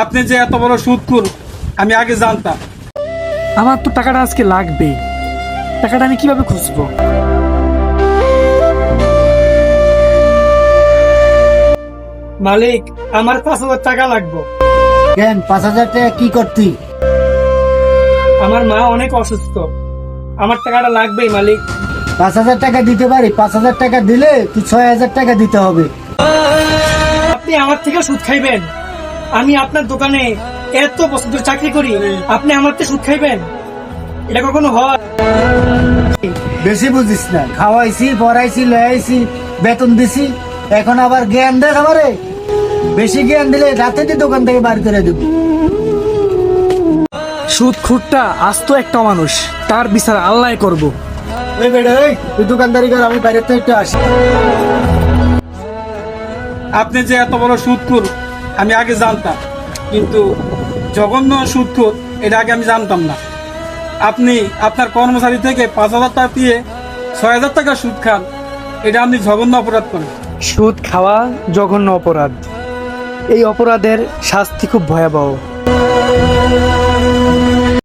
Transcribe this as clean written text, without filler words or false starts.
আপনি যে এত বড় সুদখোর আমি আগে জানতাম। আমার তো টাকাটা আজকে লাগবেই, টাকাটা আমি কিভাবে খুঁজবো? মালিক, আমার 5,000 টাকা লাগবে। কেন 5,000 টাকা কি করতি? আমার মা অনেক অসুস্থ, আমার টাকাটা লাগবেই মালিক। 5,000 টাকা দিতে পারি, 5,000 টাকা দিলে তুই 6,000 টাকা দিতে হবে। আপনি আমার থেকে সুদ খাইবেন? আমি আপনার দোকানে এত বছর ধরে চাকরি করি, আপনি আমার থেকে সুদ খাইবেন? এটা কখনো হয়? বেশি বুঝিস না, খাওয়াইছি পড়াইছি লয়াইছি বেতন দিছি, এখন আবার জ্ঞান দেখ আমারে। বেশি জ্ঞান দিলে রাতে দোকান থেকে বার করে দেব। সুদখোরটা আস্ত একটা মানুষ, তার বিচার আল্লাহ করব। ওই বেটা ওই, তুই দোকানদারি কর, আমি বাইরে থেকে একটু আসি। আপনি যে এত বড় সুদখোর আমি আগে জানতাম, কিন্তু জঘন্য সুদখোর এটা আগে আমি জানতাম না। আপনি আপনার কর্মচারী থেকে 5,000 টাকা দিয়ে 6,000 টাকা সুদ খান, এটা আপনি জঘন্য অপরাধ করেন। সুদ খাওয়া জঘন্য অপরাধ, এই অপরাধের শাস্তি খুব ভয়াবহ।